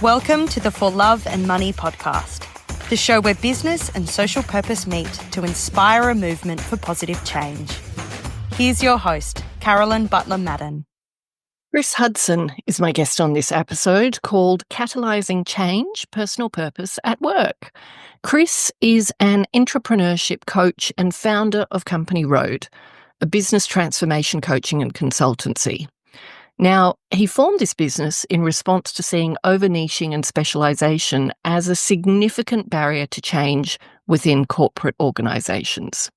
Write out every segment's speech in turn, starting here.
Welcome to the For Love and Money podcast, the show where business and social purpose meet to inspire a movement for positive change. Here's your host, Carolyn Butler-Madden. Chris Hudson is my guest on this episode called Catalysing Change, Personal Purpose at Work. Chris is an entrepreneurship coach and founder of Company Road, a business transformation coaching and consultancy. Now, he formed this business in response to seeing over-niching and specialisation as a significant barrier to change within corporate organisations.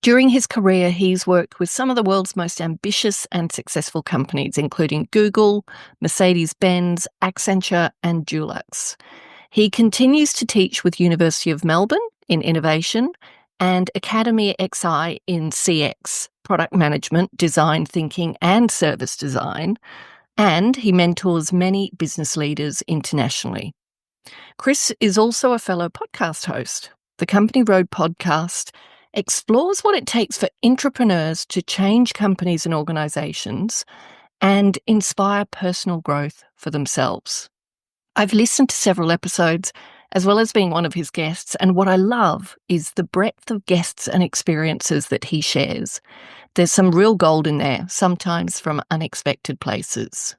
During his career, he's worked with some of the world's most ambitious and successful companies, including Google, Mercedes-Benz, Accenture, and Dulux. He continues to teach with University of Melbourne in innovation and Academy XI in CX, product management, design thinking, and service design, and he mentors many business leaders internationally. Chris is also a fellow podcast host. The Company Road podcast explores what it takes for entrepreneurs to change companies and organisations and inspire personal growth for themselves. I've listened to several episodes as well as being one of his guests, and what I love is the breadth of guests and experiences that he shares. There's some real gold in there, sometimes from unexpected places.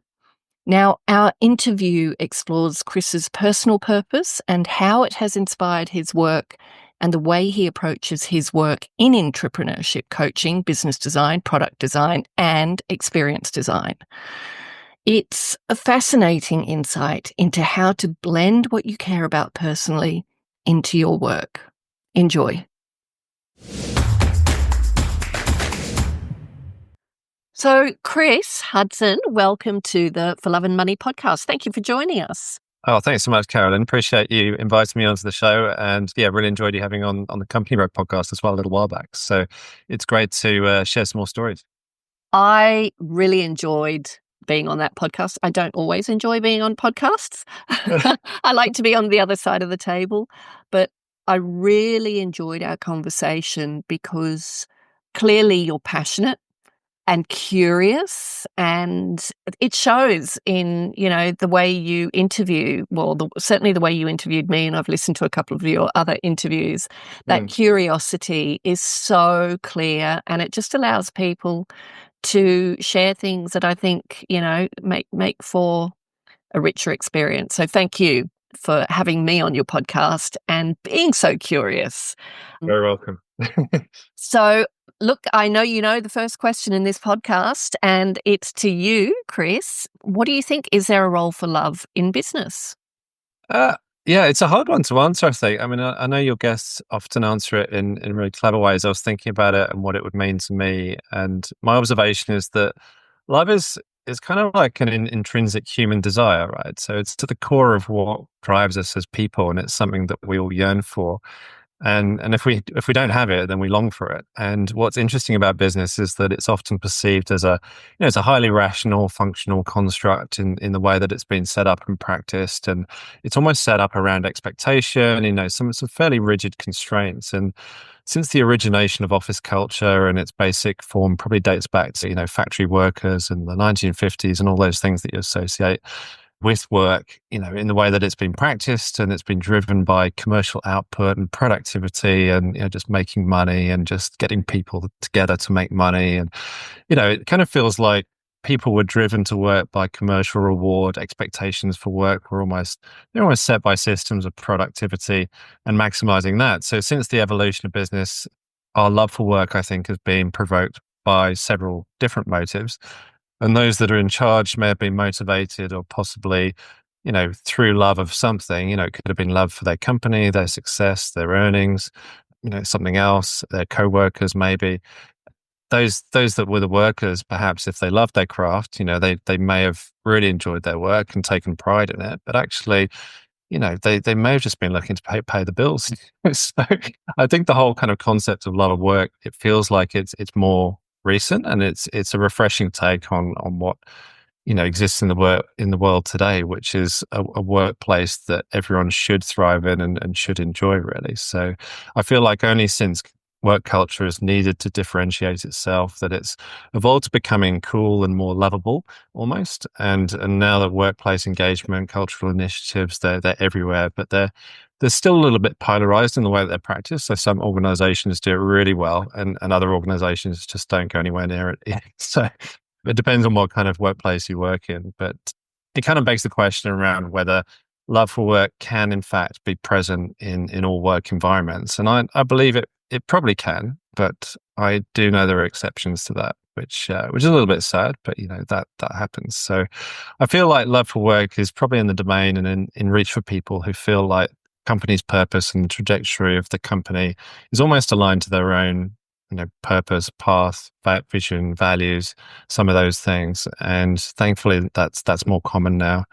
Now, our interview explores Chris's personal purpose and how it has inspired his work and the way he approaches his work in entrepreneurship coaching, business design, product design, and experience design. It's a fascinating insight into how to blend what you care about personally into your work. Enjoy. So, Chris Hudson, welcome to the For Love and Money podcast. Thank you for joining us. Oh, thanks so much, Carolyn. Appreciate you inviting me onto the show. And yeah, really enjoyed you having on the Company Road podcast as well a little while back. So it's great to share some more stories. I really enjoyed being on that podcast. I don't always enjoy being on podcasts. I like to be on the other side of the table. But I really enjoyed our conversation because clearly you're passionate and curious, and it shows in, the way you interview, certainly the way you interviewed me, and I've listened to a couple of your other interviews. That curiosity is so clear, and it just allows people to share things that I think, make for a richer experience. So thank you for having me on your podcast and being so curious. Very welcome. So, look, I know you know the first question in this podcast, and it's to you, Chris. What do you think? Is there a role for love in business? Yeah, it's a hard one to answer, I think. I mean, I know your guests often answer it in really clever ways. I was thinking about it and what it would mean to me. And my observation is that love is kind of like an intrinsic human desire, right? So it's to the core of what drives us as people, and it's something that we all yearn for. And if we don't have it, then we long for it. And what's interesting about business is that it's often perceived as it's a highly rational, functional construct in the way that it's been set up and practiced. And it's almost set up around expectation, some fairly rigid constraints. And since the origination of office culture and its basic form probably dates back to, factory workers in the 1950s and all those things that you associate with work, in the way that it's been practiced, and it's been driven by commercial output and productivity and, just making money and just getting people together to make money. And, it kind of feels like people were driven to work by commercial reward. Expectations for work were almost set by systems of productivity and maximizing that. So since the evolution of business, our love for work, I think, has been provoked by several different motives. And those that are in charge may have been motivated or possibly, through love of something. It could have been love for their company, their success, their earnings, something else, their co-workers maybe. Those that were the workers, perhaps if they loved their craft, they may have really enjoyed their work and taken pride in it. But actually, they may have just been looking to pay the bills. So I think the whole kind of concept of love of work, it feels like it's more recent, and it's a refreshing take on what exists in the world today, which is a workplace that everyone should thrive in and should enjoy, really. So I feel like only since work culture is needed to differentiate itself, that it's evolved to becoming cool and more lovable almost. And now that workplace engagement, cultural initiatives, they're everywhere, but they're still a little bit polarized in the way that they're practiced. So some organizations do it really well, and other organizations just don't go anywhere near it. So it depends on what kind of workplace you work in. But it kind of begs the question around whether love for work can in fact be present in all work environments. And I believe it probably can, but I do know there are exceptions to that, which is a little bit sad, but that happens. So I feel like love for work is probably in the domain and in reach for people who feel like company's purpose and the trajectory of the company is almost aligned to their own purpose, path, vision, values, some of those things. And thankfully that's more common now.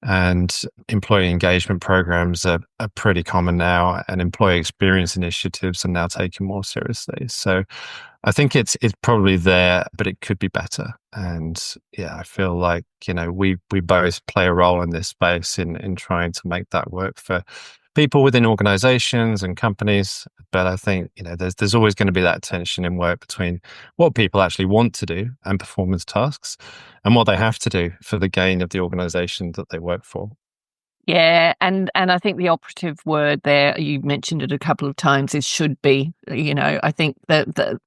And employee engagement programs are pretty common now, and employee experience initiatives are now taken more seriously. So I think it's probably there, but it could be better. And yeah, I feel like, we both play a role in this space in trying to make that work for people within organizations and companies. But I think, there's always going to be that tension in work between what people actually want to do and performance tasks and what they have to do for the gain of the organization that they work for. Yeah, and I think the operative word there, you mentioned it a couple of times, is should be. I think that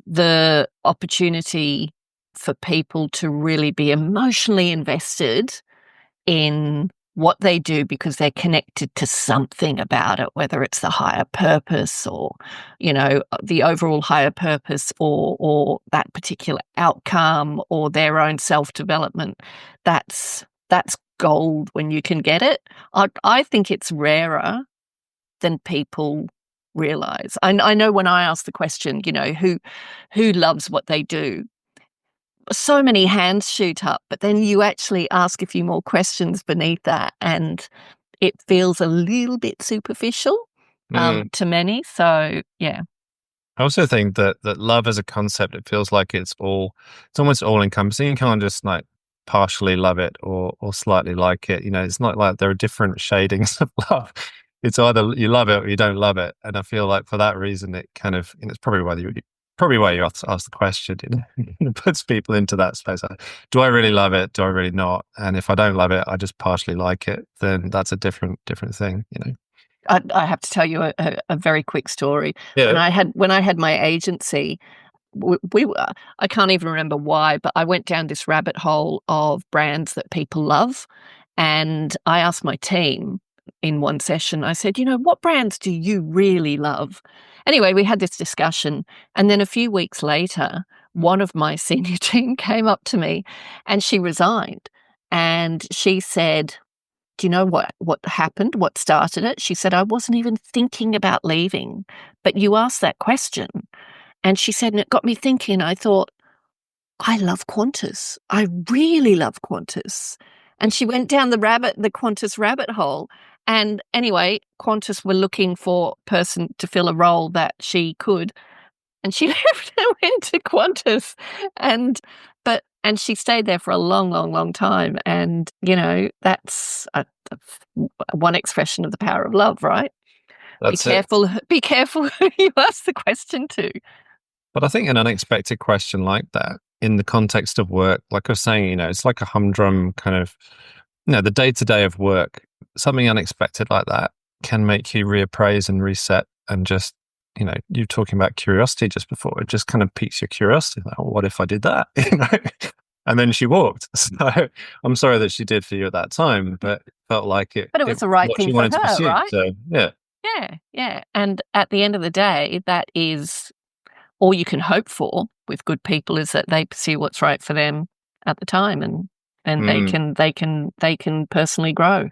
the opportunity for people to really be emotionally invested in what they do because they're connected to something about it, whether it's the higher purpose or, the overall higher purpose or that particular outcome or their own self-development. That's gold when you can get it. I think it's rarer than people realize. I know when I ask the question, who loves what they do, so many hands shoot up, but then you actually ask a few more questions beneath that and it feels a little bit superficial to many. So, yeah. I also think that love as a concept, it feels like it's almost all encompassing. You can't just like partially love it or slightly like it. It's not like there are different shadings of love. It's either you love it or you don't love it. And I feel like for that reason, it kind of, it's probably why you ask the question, it puts people into that space. Do I really love it? Do I really not? And if I don't love it, I just partially like it, then that's a different thing, I have to tell you a very quick story. Yeah. When I had my agency, we I can't even remember why, but I went down this rabbit hole of brands that people love. And I asked my team in one session, I said, what brands do you really love? Anyway, we had this discussion. And then a few weeks later, one of my senior team came up to me and she resigned. And she said, do you know what happened? What started it? She said, I wasn't even thinking about leaving, but you asked that question. And she said, and it got me thinking. I thought, I love Qantas. I really love Qantas. And she went down the Qantas rabbit hole. And anyway, Qantas were looking for a person to fill a role that she could. And she left and went to Qantas. And she stayed there for a long, long, long time. And, that's one expression of the power of love, right? That's Be careful who you ask the question to. But I think an unexpected question like that in the context of work, like I was saying, it's like a humdrum kind of, the day-to-day of work, something unexpected like that can make you reappraise and reset and just, you're talking about curiosity just before, it just kind of piques your curiosity. Like, what if I did that? And then she walked. So I'm sorry that she did for you at that time, but it felt like it. But it was the right thing for her, right? So, yeah. Yeah. And at the end of the day, that is all you can hope for with good people, is that they pursue what's right for them at the time, and they can personally grow.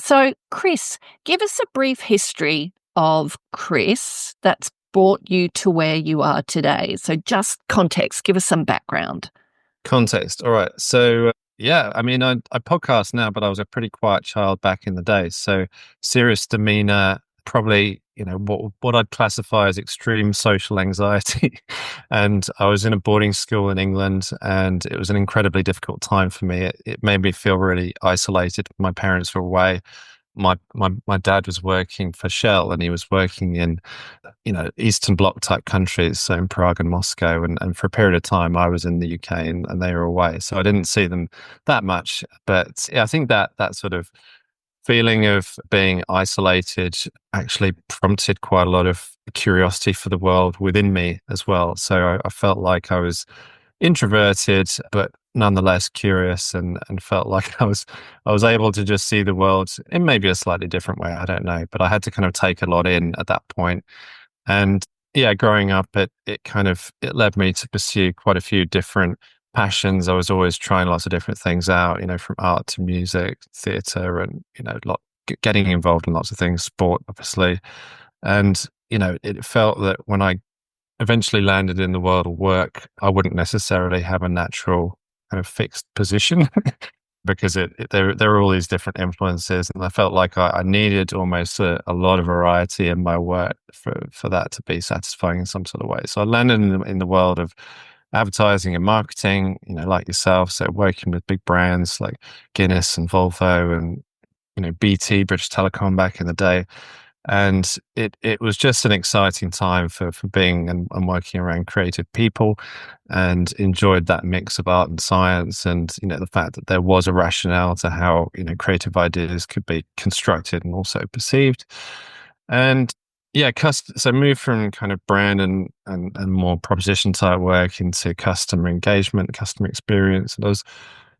So, Chris, give us a brief history of Chris that's brought you to where you are today. So just context, give us some background. Context. All right. So, yeah, I mean, I podcast now, but I was a pretty quiet child back in the day. So serious demeanor, probably, what I'd classify as extreme social anxiety. And I was in a boarding school in England, and it was an incredibly difficult time for me. It made me feel really isolated. My parents were away. my dad was working for Shell, and he was working in, Eastern Bloc type countries, so in Prague and Moscow. And for a period of time, I was in the UK, and they were away. So I didn't see them that much. But yeah, I think that sort of feeling of being isolated actually prompted quite a lot of curiosity for the world within me as well. So I felt like I was introverted, but nonetheless curious, and felt like I was able to just see the world in maybe a slightly different way. I don't know, but I had to kind of take a lot in at that point. And yeah, growing up, it led me to pursue quite a few different passions. I was always trying lots of different things out, from art to music, theatre, and getting involved in lots of things, sport, obviously. And it felt that when I eventually landed in the world of work, I wouldn't necessarily have a natural kind of fixed position because there are all these different influences, and I felt like I needed almost a lot of variety in my work for that to be satisfying in some sort of way. So I landed in the world of advertising and marketing, like yourself. So working with big brands like Guinness and Volvo and BT, British Telecom back in the day. And it was just an exciting time for being and working around creative people, and enjoyed that mix of art and science, and the fact that there was a rationale to how creative ideas could be constructed and also perceived. And yeah, so moved from kind of brand and more proposition type work into customer engagement, customer experience. And I was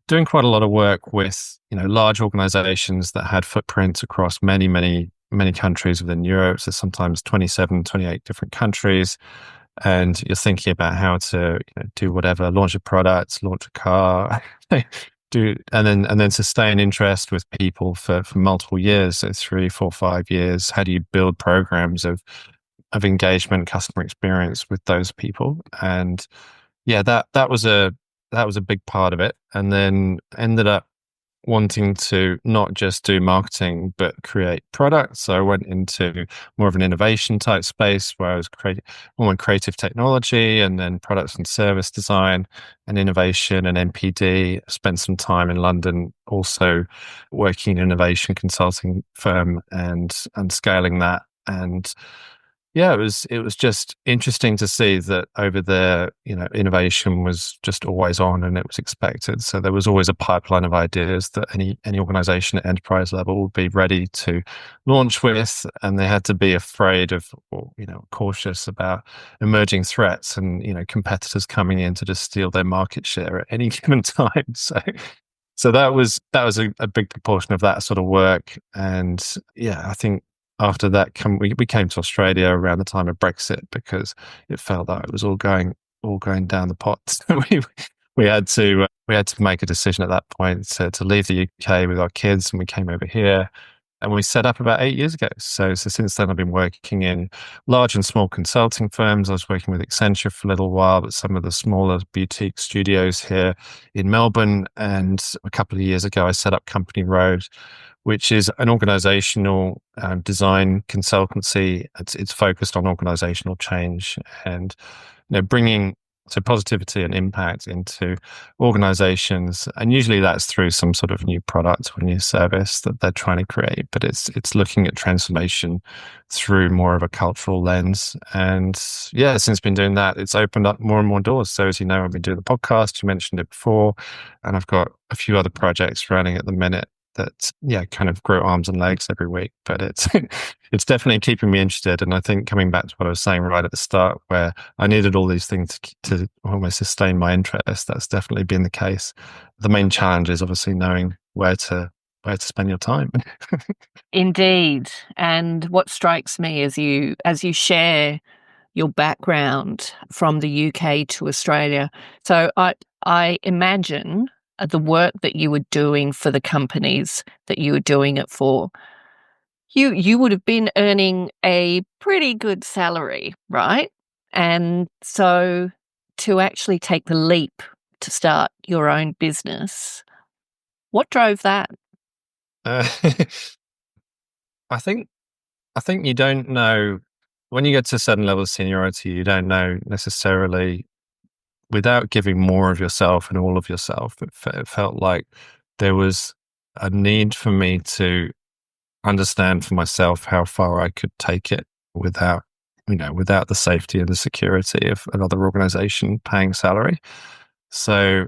doing quite a lot of work with large organizations that had footprints across many countries within Europe. So sometimes 27, 28 different countries. And you're thinking about how to do whatever, launch a product, launch a car, and then sustain interest with people for multiple years, so 3, 4, 5 years. How do you build programs of engagement, customer experience with those people? And yeah, that was a big part of it. And then ended up wanting to not just do marketing, but create products. So I went into more of an innovation type space where I was creating more creative technology, and then products and service design and innovation and NPD. Spent some time in London also working in an innovation consulting firm and scaling that. And yeah, it was just interesting to see that over there, innovation was just always on, and it was expected. So there was always a pipeline of ideas that any organization at enterprise level would be ready to launch with, and they had to be afraid of, or cautious about emerging threats and competitors coming in to just steal their market share at any given time. So that was a big proportion of that sort of work. And yeah, I think after that, we came to Australia around the time of Brexit, because it felt that it was all going down the pot. So we had to make a decision at that point to leave the UK with our kids, and we came over here, and we set up about 8 years ago. So since then, I've been working in large and small consulting firms. I was working with Accenture for a little while, but some of the smaller boutique studios here in Melbourne. And a couple of years ago, I set up Company Road, which is an organizational design consultancy. It's focused on organizational change and bringing positivity and impact into organizations. And usually that's through some sort of new product or new service that they're trying to create. But it's looking at transformation through more of a cultural lens. And yeah, since been doing that, it's opened up more and more doors. So as you know, I've been doing the podcast, you mentioned it before, and I've got a few other projects running at the minute that kind of grow arms and legs every week. But it's it's definitely keeping me interested. And I think, coming back to what I was saying right at the start, where I needed all these things to almost sustain my interest, that's definitely been the case. The main challenge is obviously knowing where to spend your time. Indeed. And what strikes me as you share your background from the UK to Australia. So I imagine the work that you were doing for the companies that you were doing it for, you would have been earning a pretty good salary, right? And so to actually take the leap to start your own business, what drove that? I think you don't know, when you get to a certain level of seniority, you don't know necessarily, without giving more of yourself and all of yourself. It felt like there was a need for me to understand for myself how far I could take it without, without the safety and the security of another organization paying salary. So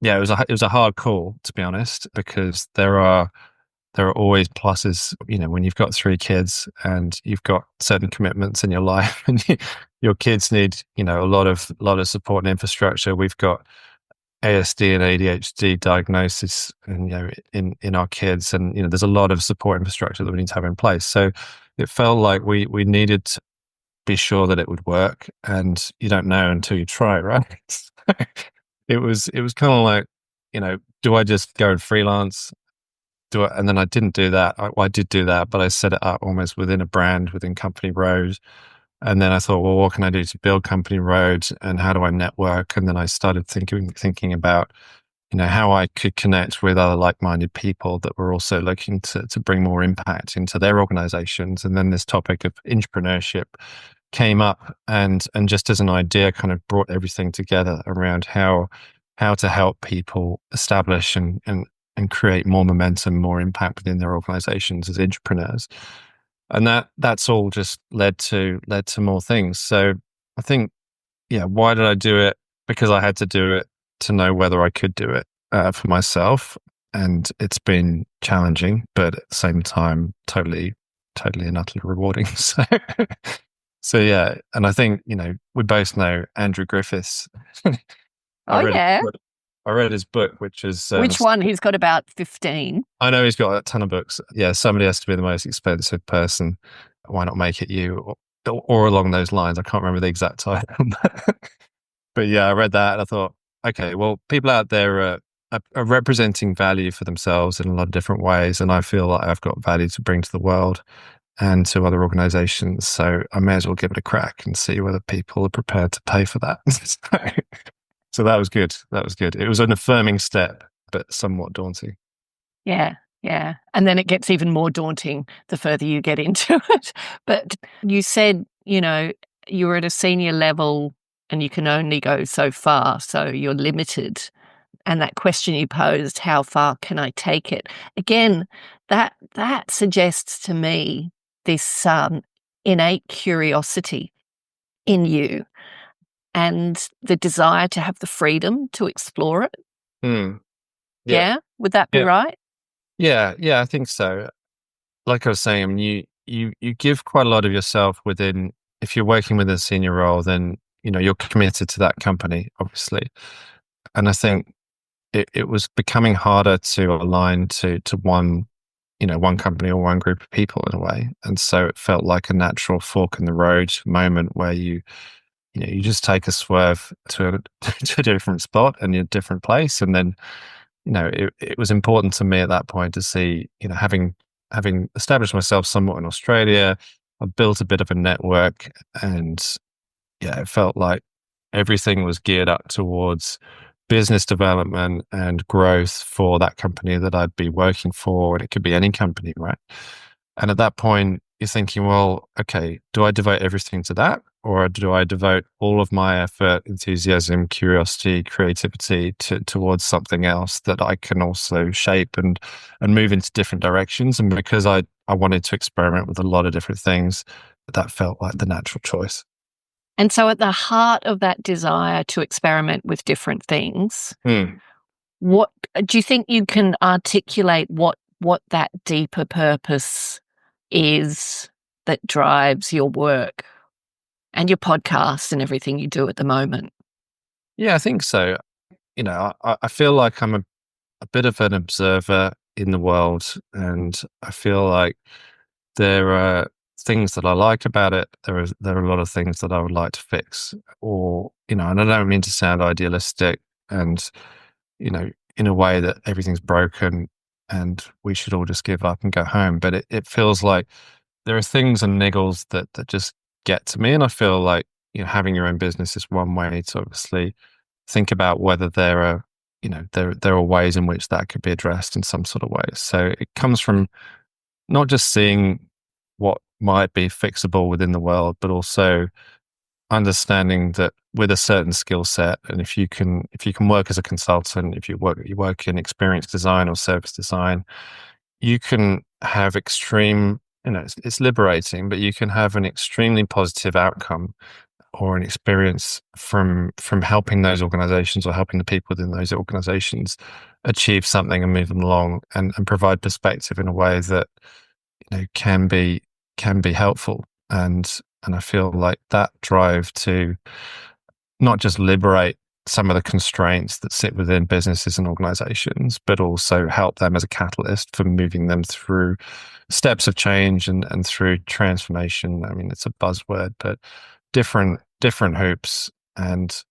yeah, it was a hard call, to be honest, because there are always pluses, when you've got 3 kids and you've got certain commitments in your life, and your kids need, a lot of support and infrastructure. We've got ASD and ADHD diagnosis, and in our kids, and there's a lot of support infrastructure that we need to have in place. So it felt like we needed to be sure that it would work, and you don't know until you try, right? It was kind of like, do I just go and freelance? And then I didn't do that. I did do that, but I set it up almost within a brand, within Company Road. And then I thought, well, what can I do to build Company Road, and how do I network? And then I started thinking about, how I could connect with other like-minded people that were also looking to bring more impact into their organizations. And then this topic of entrepreneurship came up, and just as an idea, kind of brought everything together around how to help people establish and create more momentum, more impact within their organizations as entrepreneurs. And that's all just led to more things. So I think, yeah, why did I do it? Because I had to do it to know whether I could do it for myself. And it's been challenging, but at the same time, totally and utterly rewarding. So yeah. And I think, we both know Andrew Griffiths. I read his book, which is... Which one? He's got about 15. I know he's got a ton of books. Yeah, somebody has to be the most expensive person. Why not make it you? Or along those lines. I can't remember the exact title. But yeah, I read that and I thought, okay, well, people out there are representing value for themselves in a lot of different ways. And I feel like I've got value to bring to the world and to other organizations. So I may as well give it a crack and see whether people are prepared to pay for that. So that was good. It was an affirming step, but somewhat daunting. Yeah. And then it gets even more daunting the further you get into it. But you said, you were at a senior level and you can only go so far, so you're limited. And that question you posed, how far can I take it? Again, that suggests to me this innate curiosity in you, and the desire to have the freedom to explore it. Yeah. Would that be right? Yeah, I think so. Like I was saying, I mean, you give quite a lot of yourself within. If you're working with a senior role, then you're committed to that company, obviously. And I think it was becoming harder to align to one company or one group of people in a way. And so it felt like a natural fork in the road moment where you just take a swerve to a different spot and a different place. And then, it was important to me at that point to see, having established myself somewhat in Australia, I built a bit of a network, and yeah, it felt like everything was geared up towards business development and growth for that company that I'd be working for. And it could be any company, right? And at that point, you're thinking, well, okay, do I devote everything to that? Or do I devote all of my effort, enthusiasm, curiosity, creativity towards something else that I can also shape and move into different directions? And because I wanted to experiment with a lot of different things, that felt like the natural choice. And so at the heart of that desire to experiment with different things, what do you think you can articulate what that deeper purpose is that drives your work and your podcast and everything you do at the moment? Yeah, I think so. I feel like I'm a bit of an observer in the world, and I feel like there are things that I like about it. There are a lot of things that I would like to fix, or and I don't mean to sound idealistic and in a way that everything's broken and we should all just give up and go home. But it feels like there are things and niggles that just get to me, and I feel like having your own business is one way to obviously think about whether there are there are ways in which that could be addressed in some sort of way. So it comes from not just seeing what might be fixable within the world, but also understanding that with a certain skill set, and if you can work as a consultant, if you work in experience design or service design, you can have extreme, it's liberating, but you can have an extremely positive outcome or an experience from helping those organizations or helping the people within those organizations achieve something and move them along and provide perspective in a way that can be helpful. And I feel like that drive to not just liberate some of the constraints that sit within businesses and organizations, but also help them as a catalyst for moving them through steps of change and through transformation. I mean, it's a buzzword, but different hoops, and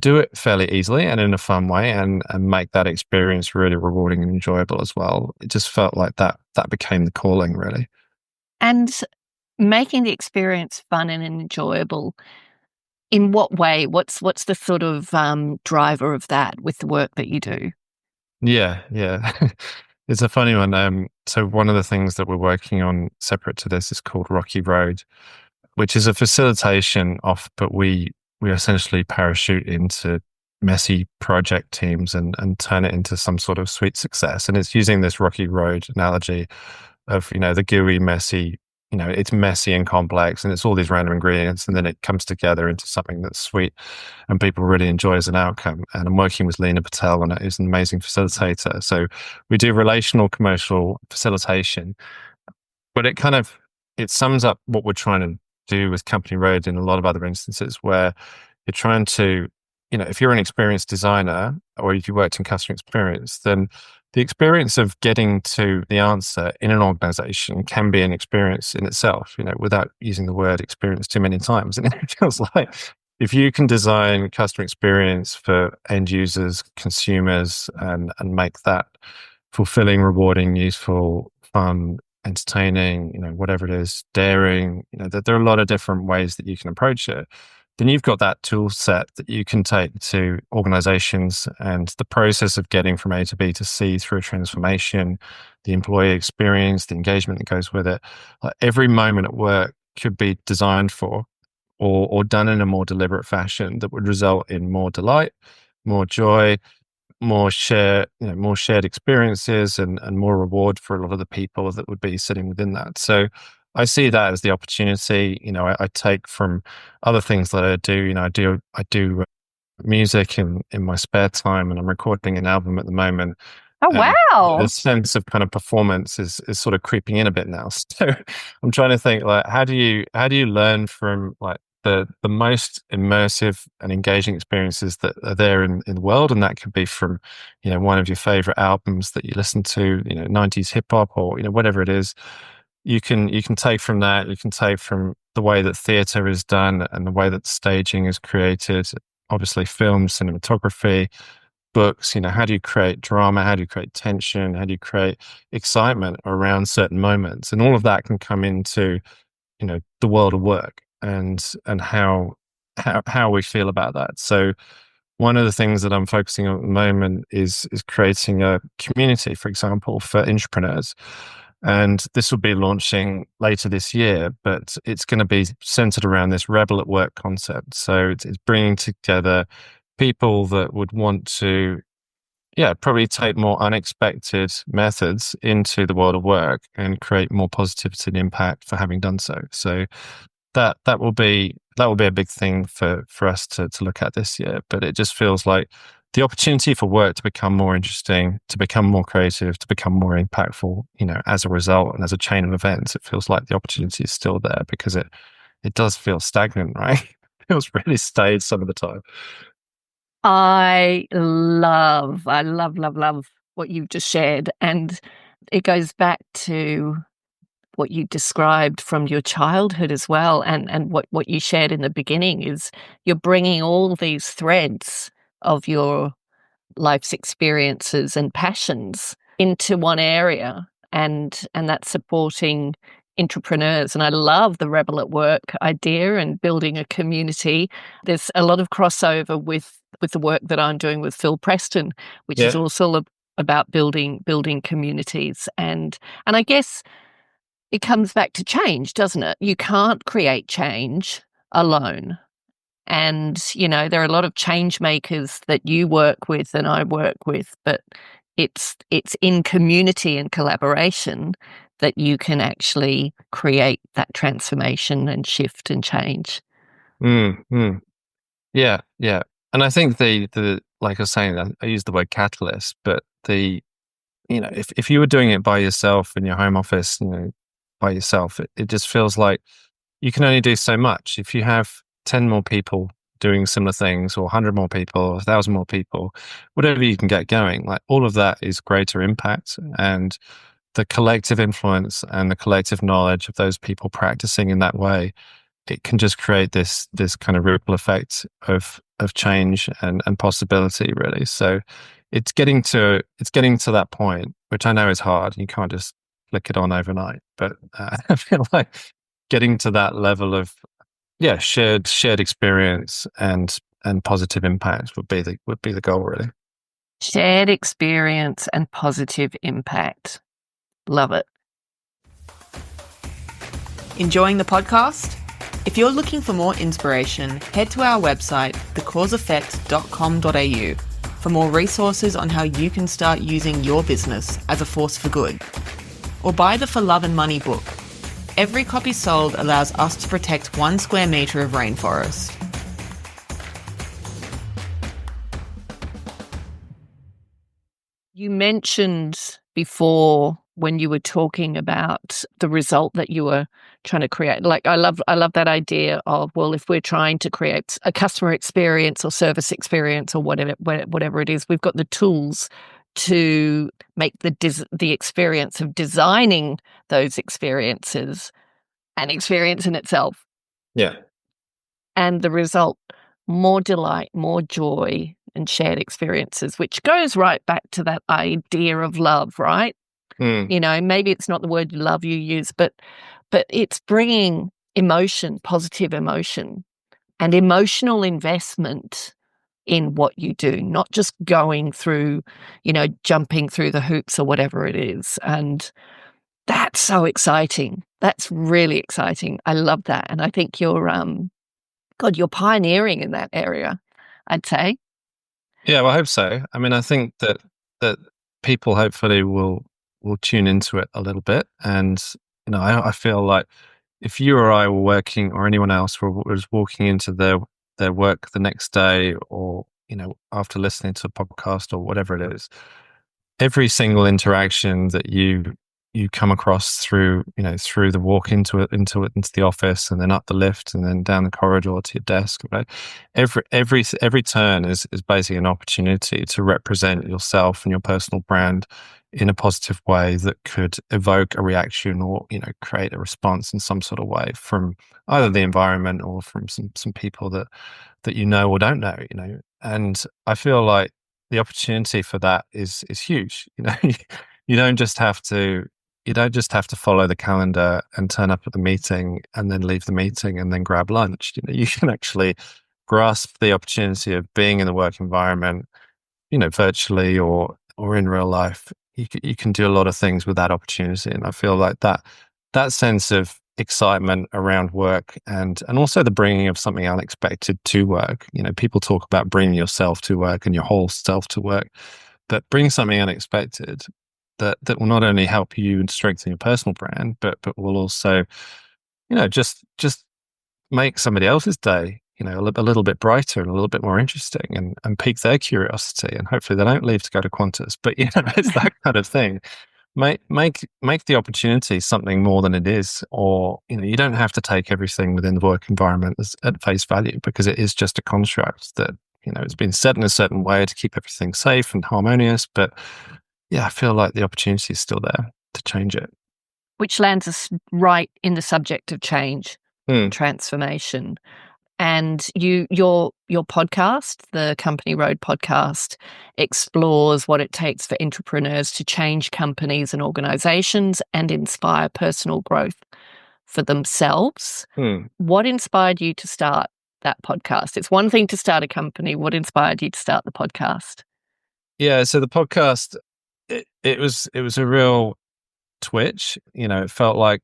do it fairly easily and in a fun way, and make that experience really rewarding and enjoyable as well. It just felt like that became the calling, really. And making the experience fun and enjoyable, in what way? What's the sort of driver of that with the work that you do? Yeah. It's a funny one. So one of the things that we're working on separate to this is called Rocky Road, which is a facilitation off, but we essentially parachute into messy project teams and turn it into some sort of sweet success. And it's using this Rocky Road analogy of, the gooey, messy, it's messy and complex, and it's all these random ingredients, and then it comes together into something that's sweet and people really enjoy as an outcome. And I'm working with Lena Patel, and who's an amazing facilitator. So we do relational commercial facilitation, but it sums up what we're trying to do with Company Road in a lot of other instances, where you're trying to, if you're an experienced designer or if you worked in customer experience, then the experience of getting to the answer in an organization can be an experience in itself, without using the word experience too many times. And it feels like if you can design customer experience for end users, consumers, and make that fulfilling, rewarding, useful, fun, entertaining, whatever it is, daring, that there are a lot of different ways that you can approach it, then you've got that tool set that you can take to organizations, and the process of getting from A to B to C through a transformation, the employee experience, the engagement that goes with it. Like every moment at work could be designed for or done in a more deliberate fashion that would result in more delight, more joy, more shared experiences, and more reward for a lot of the people that would be sitting within that. So I see that as the opportunity. I take from other things that I do. I do music in my spare time, and I'm recording an album at the moment. Oh, And wow. the sense of kind of performance is sort of creeping in a bit now. So I'm trying to think, like, how do you learn from like the most immersive and engaging experiences that are there in the world? And that could be from, one of your favorite albums that you listen to, 90s hip hop, or, whatever it is. You can take from that, you can take from the way that theatre is done and the way that staging is created, obviously film, cinematography, books. How do you create drama? How do you create tension? How do you create excitement around certain moments? And all of that can come into, the world of work and how we feel about that. So one of the things that I'm focusing on at the moment is creating a community, for example, for entrepreneurs. And this will be launching later this year, but it's going to be centered around this rebel at work concept. So it's bringing together people that would want to, probably take more unexpected methods into the world of work and create more positivity and impact for having done so. So that will be a big thing for us to look at this year. But it just feels like the opportunity for work to become more interesting, to become more creative, to become more impactful, as a result and as a chain of events, it feels like the opportunity is still there, because it does feel stagnant, right? It feels really stayed some of the time. I love what you've just shared. And it goes back to what you described from your childhood as well. And what you shared in the beginning is you're bringing all these threads of your life's experiences and passions into one area, and that's supporting entrepreneurs. And I love the rebel at work idea and building a community. There's a lot of crossover with the work that I'm doing with Phil Preston, which is also about building communities. And I guess it comes back to change, doesn't it? You can't create change alone. And, there are a lot of change makers that you work with and I work with, but it's in community and collaboration that you can actually create that transformation and shift and change. Yeah, yeah. And I think the like I was saying, I use the word catalyst, but if you were doing it by yourself in your home office, by yourself, it just feels like you can only do so much. If you have 10 more people doing similar things, or 100 more people, or 1,000 more people, whatever you can get going, like all of that is greater impact. And the collective influence and the collective knowledge of those people practicing in that way, it can just create this kind of ripple effect of change and possibility, really. So it's getting to that point, which I know is hard. You can't just flick it on overnight, but I feel like getting to that level of shared experience and positive impact would be the goal, really. Shared experience and positive impact. Love it. Enjoying the podcast? If you're looking for more inspiration, head to our website, thecauseeffect.com.au, for more resources on how you can start using your business as a force for good. Or buy the For Love and Money book. Every copy sold allows us to protect 1 square metre of rainforest. You mentioned before, when you were talking about the result that you were trying to create, like I love that idea of, well, if we're trying to create a customer experience or service experience or whatever it is, we've got the tools to make the experience of designing those experiences an experience in itself. Yeah. And the result, more delight, more joy, and shared experiences, which goes right back to that idea of love, right? Maybe it's not the word love you use, but it's bringing emotion, positive emotion, and emotional investment in what you do, not just going through, jumping through the hoops or whatever it is. And that's so exciting. That's really exciting. I love that. And I think you're pioneering in that area, I'd say. Yeah, well, I hope so. I mean, I think that people hopefully will tune into it a little bit. And, I feel like if you or I were working, or anyone else was walking into their work the next day, or, after listening to a podcast or whatever it is, every single interaction that you come across through the walk into the office, and then up the lift, and then down the corridor to your desk, right? Every turn is basically an opportunity to represent yourself and your personal brand in a positive way that could evoke a reaction, or create a response in some sort of way from either the environment or from some people that or don't know. And I feel like the opportunity for that is huge. You don't just have to follow the calendar and turn up at the meeting and then leave the meeting and then grab lunch. You can actually grasp the opportunity of being in the work environment, virtually or in real life. You can do a lot of things with that opportunity. And I feel like that sense of excitement around work, and also the bringing of something unexpected to work. People talk about bringing yourself to work and your whole self to work, but bring something unexpected that will not only help you and strengthen your personal brand, but will also, just make somebody else's day, a little bit brighter and a little bit more interesting, and pique their curiosity. And hopefully they don't leave to go to Qantas, but it's that kind of thing. Make the opportunity something more than it is, or you don't have to take everything within the work environment as at face value, because it is just a construct that it's been set in a certain way to keep everything safe and harmonious. But yeah, I feel like the opportunity is still there to change it. Which lands us right in the subject of change, transformation. And your podcast, the Company Road podcast, explores what it takes for entrepreneurs to change companies and organizations and inspire personal growth for themselves. What inspired you to start that podcast? It's one thing to start a company. What inspired you to start the podcast? Yeah, so the podcast, it was a real twitch. It felt like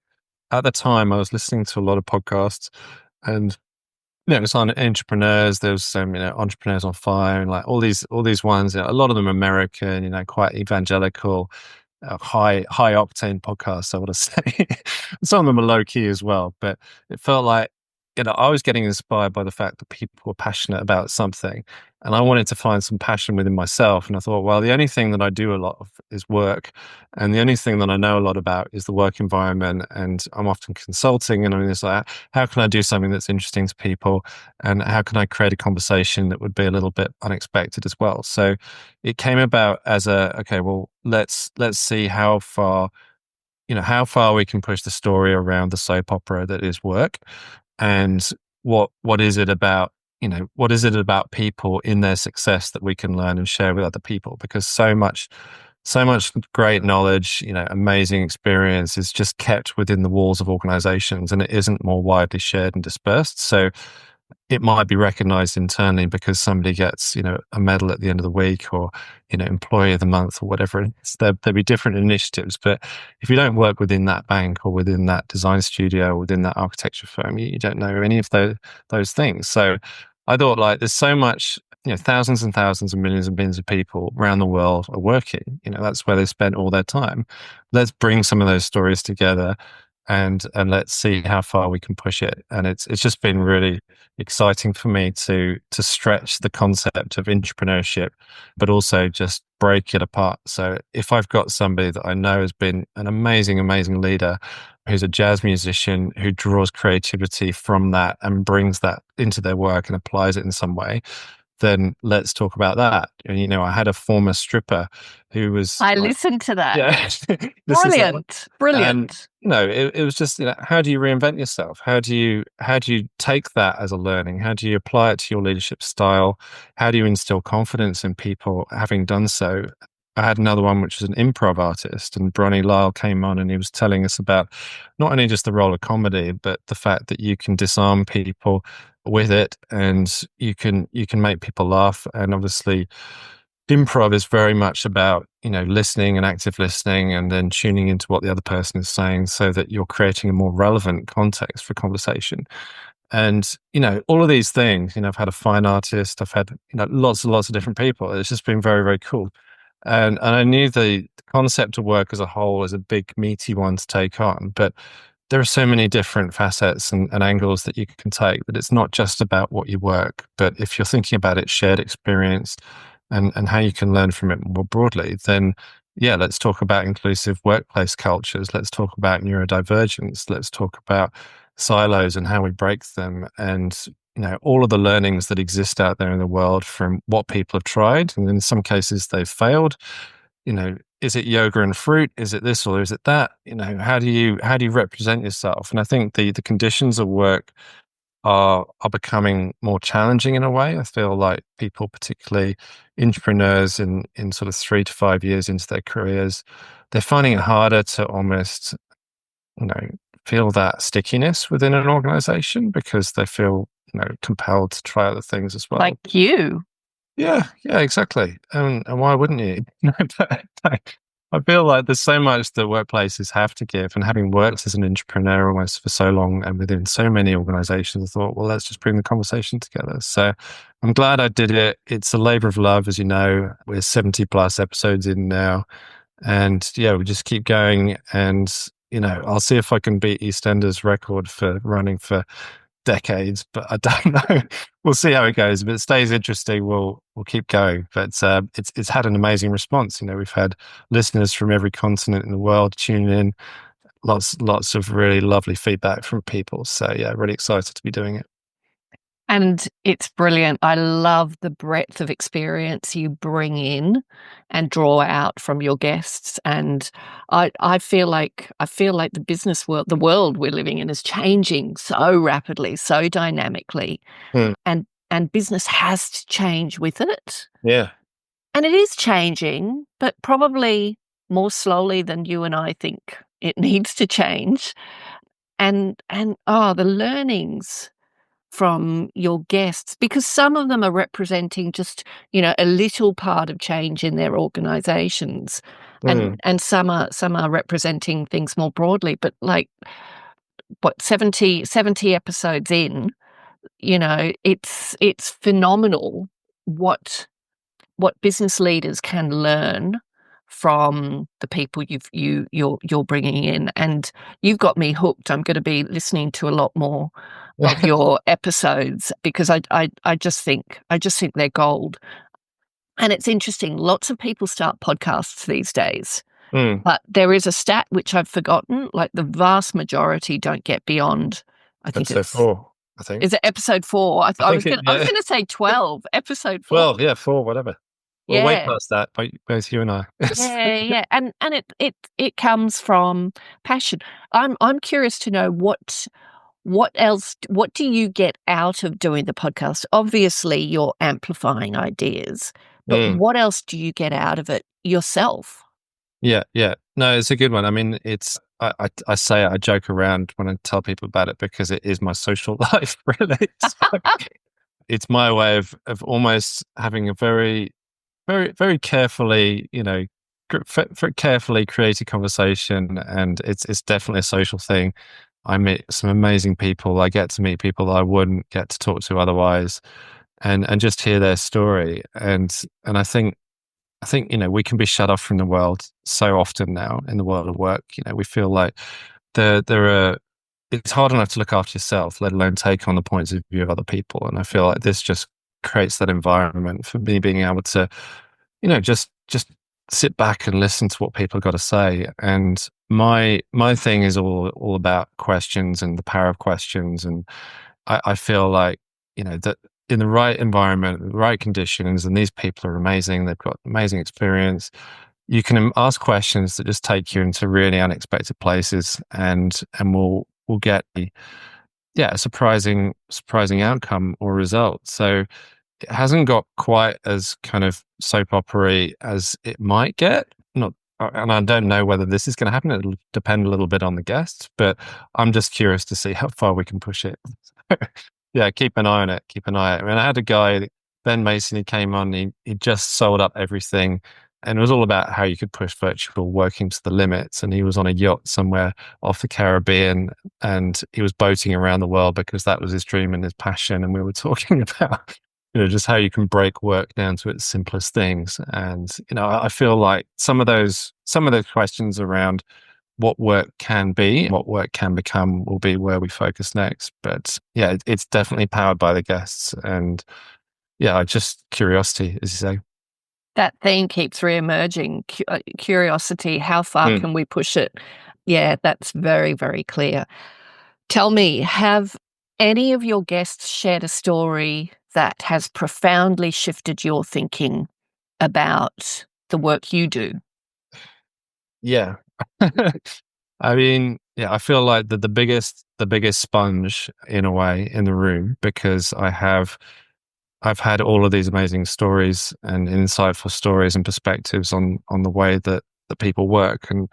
at the time I was listening to a lot of podcasts, and it was on entrepreneurs. There was some, Entrepreneurs on Fire, and like all these ones. A lot of them American, quite evangelical. high octane podcasts, I want to say. Some of them are low key as well, but it felt like, I was getting inspired by the fact that people were passionate about something, and I wanted to find some passion within myself. And I thought, well, the only thing that I do a lot of is work, and the only thing that I know a lot about is the work environment. And I'm often consulting, and I'm just like, how can I do something that's interesting to people, and how can I create a conversation that would be a little bit unexpected as well? So it came about as okay, well, let's see how far we can push the story around the soap opera that is work, and what is it about people in their success that we can learn and share with other people, because so much great knowledge, amazing experience is just kept within the walls of organizations, and it isn't more widely shared and dispersed. So it might be recognized internally because somebody gets, a medal at the end of the week, or, employee of the month, or whatever it is. There'll be different initiatives, but if you don't work within that bank, or within that design studio, or within that architecture firm, you don't know any of those things. So I thought, like, there's so much, thousands and thousands and millions and billions of people around the world are working. That's where they spend all their time. Let's bring some of those stories together, and let's see how far we can push it. And it's just been really exciting for me to stretch the concept of entrepreneurship, but also just break it apart. So if I've got somebody that I know has been an amazing leader, who's a jazz musician, who draws creativity from that and brings that into their work and applies it in some way, then let's talk about that. And, I had a former stripper who was... I listened to that. Yeah. Brilliant. And, it was just, how do you reinvent yourself? How do you take that as a learning? How do you apply it to your leadership style? How do you instill confidence in people having done so? I had another one, which was an improv artist, and Bronnie Lyle came on, and he was telling us about not only just the role of comedy, but the fact that you can disarm people with it, and you can make people laugh. And obviously improv is very much about, listening and active listening, and then tuning into what the other person is saying, so that you're creating a more relevant context for conversation. And, all of these things, I've had a fine artist, I've had, lots and lots of different people. It's just been very, very cool. And I knew the concept of work as a whole is a big, meaty one to take on, but there are so many different facets and angles that you can take, that it's not just about what you work, but if you're thinking about it, shared experience, and how you can learn from it more broadly, then yeah, let's talk about inclusive workplace cultures. Let's talk about neurodivergence. Let's talk about silos and how we break them. And, all of the learnings that exist out there in the world from what people have tried. And in some cases they've failed. Is it yoga and fruit? Is it this or is it that? How do you represent yourself? And I think the conditions of work are becoming more challenging in a way. I feel like people, particularly entrepreneurs in sort of 3 to 5 years into their careers, they're finding it harder to almost, feel that stickiness within an organization, because they feel, compelled to try other things as well. Like you. Yeah, exactly. And why wouldn't you? But I feel like there's so much that workplaces have to give. And having worked as an entrepreneur almost for so long and within so many organizations, I thought, well, let's just bring the conversation together. So I'm glad I did it. It's a labor of love, as you know. We're 70 plus episodes in now. And yeah, we just keep going. And, I'll see if I can beat EastEnders' record for running for decades, but I don't know. We'll see how it goes. If it stays interesting, we'll keep going. But it's had an amazing response. We've had listeners from every continent in the world tuning in. Lots of really lovely feedback from people. So yeah, really excited to be doing it. And it's brilliant. I love the breadth of experience you bring in and draw out from your guests. And I feel like the business world, the world we're living in, is changing so rapidly, so dynamically. And business has to change with it. Yeah. And it is changing, but probably more slowly than you and I think it needs to change. And the learnings from your guests, because some of them are representing just, a little part of change in their organizations, and some are representing things more broadly. But like, 70 episodes in, it's phenomenal what business leaders can learn from the people you're bringing in, and you've got me hooked. I'm going to be listening to a lot more of your episodes because I just think they're gold. And it's interesting. Lots of people start podcasts these days, but there is a stat which I've forgotten. Like the vast majority don't get beyond. I think episode 4. I think is it episode 4. I was going to say 12. Episode 4. 12, yeah, 4, whatever. We're way past that, both you and I. Yeah, and it comes from passion. I'm curious to know what do you get out of doing the podcast? Obviously, you're amplifying ideas, but what else do you get out of it yourself? Yeah. No, it's a good one. I mean, I say I joke around when I tell people about it because it is my social life, really. It's my way of almost having a very, very, very carefully, very carefully created conversation, and it's definitely a social thing. I meet some amazing people. I get to meet people that I wouldn't get to talk to otherwise, and just hear their story. And I think we can be shut off from the world so often now in the world of work. We feel like it's hard enough to look after yourself, let alone take on the points of view of other people. And I feel like this just creates that environment for me being able to, just sit back and listen to what people have got to say. And my thing is all about questions and the power of questions. And I feel like, that in the right environment, the right conditions, and these people are amazing. They've got amazing experience. You can ask questions that just take you into really unexpected places, and we'll get a surprising outcome or result. So it hasn't got quite as kind of soap opera-y as it might get. And I don't know whether this is going to happen. It'll depend a little bit on the guests, but I'm just curious to see how far we can push it. Yeah, keep an eye on it. I mean, I had a guy, Ben Mason, he came on, he just sold up everything. And it was all about how you could push virtual working to the limits. And he was on a yacht somewhere off the Caribbean, and he was boating around the world because that was his dream and his passion. And we were talking about, just how you can break work down to its simplest things. And, I feel like some of those questions around what work can be, what work can become, will be where we focus next. But yeah, it's definitely powered by the guests, and just curiosity, as you say. That theme keeps reemerging. Curiosity. How far can we push it? Yeah, that's very, very clear. Tell me, have any of your guests shared a story that has profoundly shifted your thinking about the work you do? Yeah. I mean, I feel like the biggest sponge in a way in the room, because I've had all of these amazing stories and insightful stories and perspectives on the way that people work. And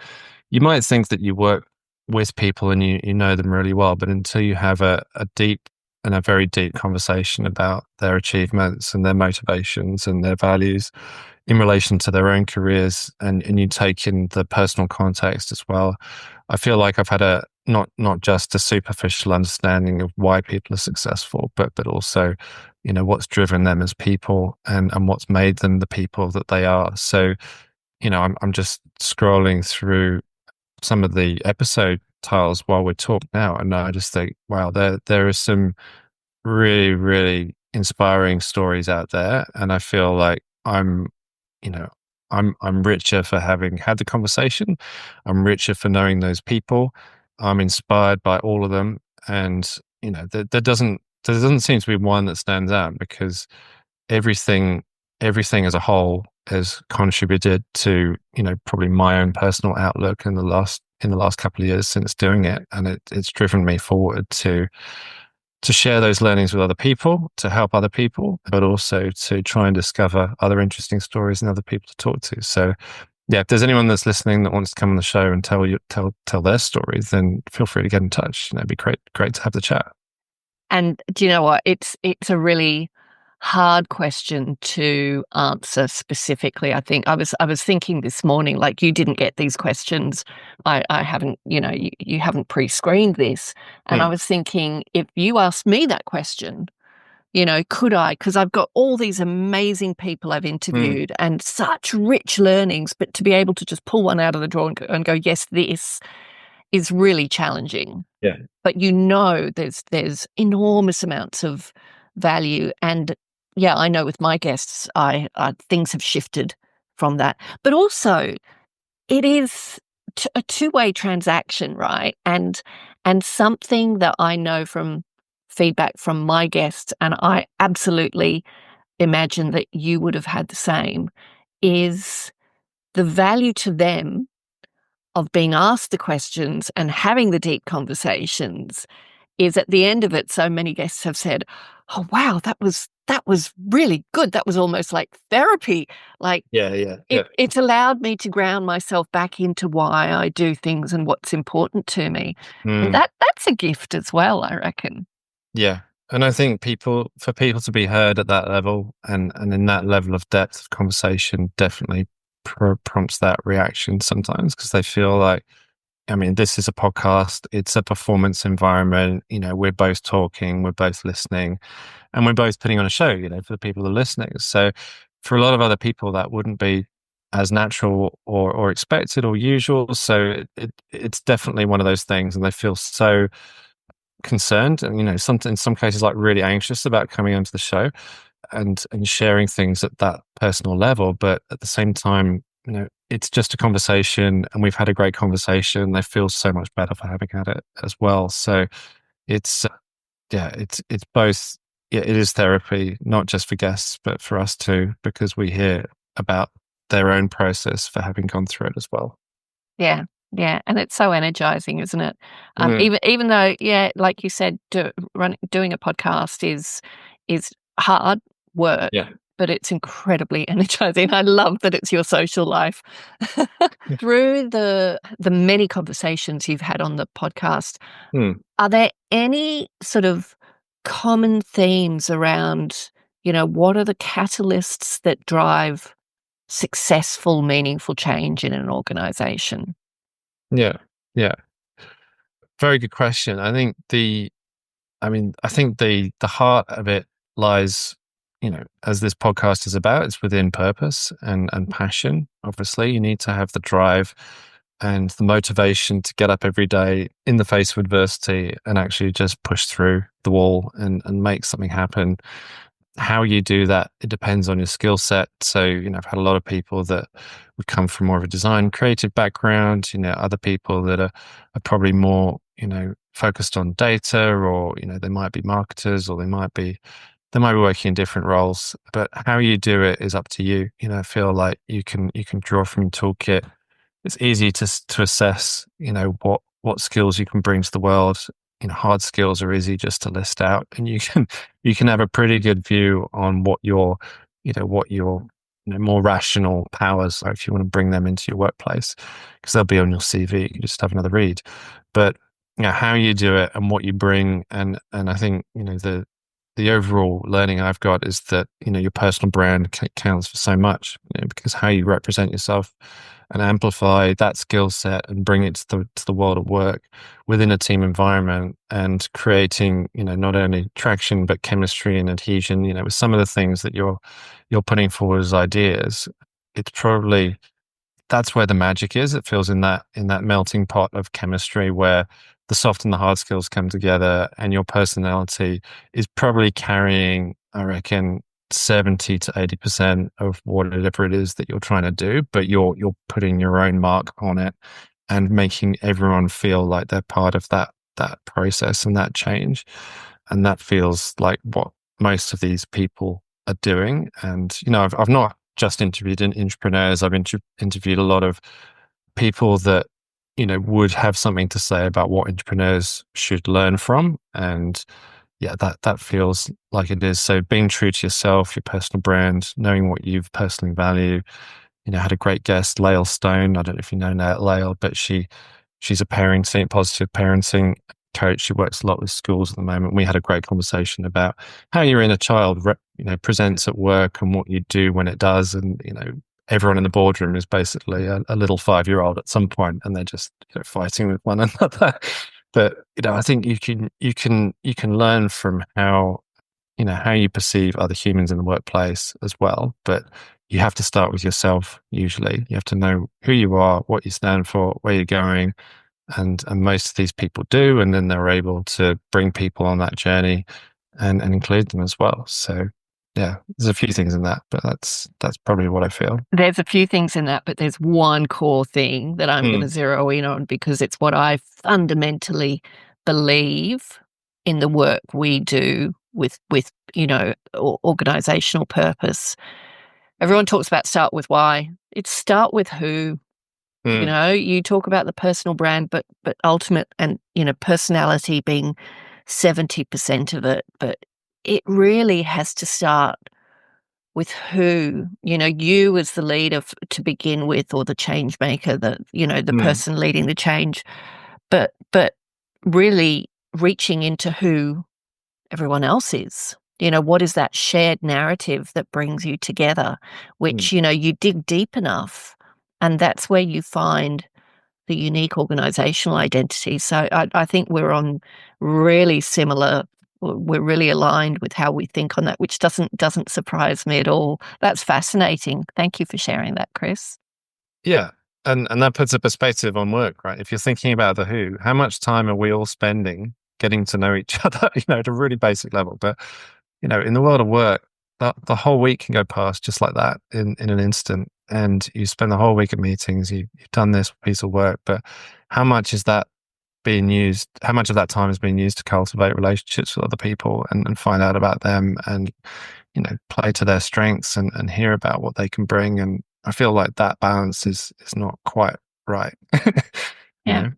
you might think that you work with people and you know them really well, but until you have a deep and a very deep conversation about their achievements and their motivations and their values in relation to their own careers, and you take in the personal context as well, I feel like I've had a not just a superficial understanding of why people are successful, but also, what's driven them as people and what's made them the people that they are. So, I'm just scrolling through some of the episode titles while we talk now, and I just think, wow, there are some really, really inspiring stories out there, and I feel like I'm richer for having had the conversation. I'm richer for knowing those people. I'm inspired by all of them, and there doesn't seem to be one that stands out, because everything as a whole has contributed to probably my own personal outlook in the last couple of years since doing it, and it's driven me forward to share those learnings with other people, to help other people, but also to try and discover other interesting stories and other people to talk to. So yeah, if there's anyone that's listening that wants to come on the show and tell their stories, then feel free to get in touch. It'd be great to have the chat. And do you know what? It's a really hard question to answer specifically. I think I was thinking this morning, like, you didn't get these questions. I haven't, you haven't pre-screened this. And I was thinking, if you asked me that question, could I? Because I've got all these amazing people I've interviewed and such rich learnings, but to be able to just pull one out of the drawer and go, yes, this is really challenging. Yeah. But there's enormous amounts of value. And yeah, I know with my guests, things have shifted from that. But also, it is a two-way transaction, right? And something that I know from feedback from my guests, and I absolutely imagine that you would have had the same, is the value to them of being asked the questions and having the deep conversations is at the end of it. So many guests have said, oh, wow, that was really good. That was almost like therapy. Like, it's allowed me to ground myself back into why I do things and what's important to me. And that's a gift as well, I reckon. Yeah. And I think for people to be heard at that level and in that level of depth of conversation definitely prompts that reaction sometimes, because they feel like, I mean, this is a podcast, it's a performance environment, we're both talking, we're both listening, and we're both putting on a show, for the people that are listening. So for a lot of other people, that wouldn't be as natural or expected or usual. So it's definitely one of those things, and they feel so concerned and, in some cases, like really anxious about coming onto the show and sharing things at that personal level. But at the same time, it's just a conversation, and we've had a great conversation. They feel so much better for having had it as well. So it's both. Yeah, it is therapy, not just for guests, but for us too, because we hear about their own process for having gone through it as well. Yeah. Yeah, and it's so energizing, isn't it? Even though, like you said, doing a podcast is hard work, but it's incredibly energizing. I love that it's your social life. Through the many conversations you've had on the podcast, are there any sort of common themes around, what are the catalysts that drive successful, meaningful change in an organization? Yeah. Very good question. I think the heart of it lies, as this podcast is about, it's within purpose and passion. Obviously, you need to have the drive and the motivation to get up every day in the face of adversity and actually just push through the wall and make something happen. How you do that, it depends on your skill set. So, I've had a lot of people that would come from more of a design creative background, other people that are probably more, focused on data, or, they might be marketers, or they might be working in different roles. But how you do it is up to you. I feel like you can draw from your toolkit. It's easy to assess, what skills you can bring to the world. Hard skills are easy just to list out, and you can have a pretty good view on what your more rational powers are if you want to bring them into your workplace, because they'll be on your CV. You can just have another read. But how you do it and what you bring, and I think the overall learning I've got is that your personal brand counts for so much, because how you represent yourself and amplify that skill set and bring it to the world of work within a team environment, and creating not only traction but chemistry and adhesion. With some of the things that you're putting forward as ideas, it's probably that's where the magic is. It feels in that melting pot of chemistry where the soft and the hard skills come together, and your personality is probably carrying, I reckon, 70 to 80% of whatever it is that you're trying to do, but you're putting your own mark on it and making everyone feel like they're part of that process and that change. And that feels like what most of these people are doing. And, I've not just interviewed entrepreneurs. I've interviewed a lot of people that, would have something to say about what entrepreneurs should learn from. And yeah, that feels like it is. So being true to yourself, your personal brand, knowing what you personally value. Had a great guest, Lael Stone. I don't know if you know Lael, but she's a positive parenting coach. She works a lot with schools at the moment. We had a great conversation about how your inner child, presents at work and what you do when it does. And, everyone in the boardroom is basically a little 5-year-old at some point, and they're just fighting with one another. But I think you can learn from how how you perceive other humans in the workplace as well. But you have to start with yourself. Usually you have to know who you are, what you stand for, where you're going. And most of these people do. And then they're able to bring people on that journey and include them as well. So yeah, there's a few things in that, but that's probably what I feel. There's a few things in that, but there's one core thing that I'm going to zero in on, because it's what I fundamentally believe in the work we do with organizational purpose. Everyone talks about start with why. It's start with who. You talk about the personal brand, but ultimate and personality being 70% of it, but it really has to start with who, you as the leader to begin with, or the change maker, the person leading the change, but really reaching into who everyone else is. What is that shared narrative that brings you together, which, you dig deep enough, and that's where you find the unique organizational identity. So I think we're on really similar, we're really aligned with how we think on that, which doesn't surprise me at all. That's fascinating. Thank you for sharing that, Chris. Yeah. And that puts a perspective on work, right? If you're thinking about the who, how much time are we all spending getting to know each other, at a really basic level? But, in the world of work, the whole week can go past just like that in an instant. And you spend the whole week at meetings, you've done this piece of work, but how much is that being used? How much of that time is being used to cultivate relationships with other people and find out about them and, play to their strengths and hear about what they can bring? And I feel like that balance is not quite right. Yeah.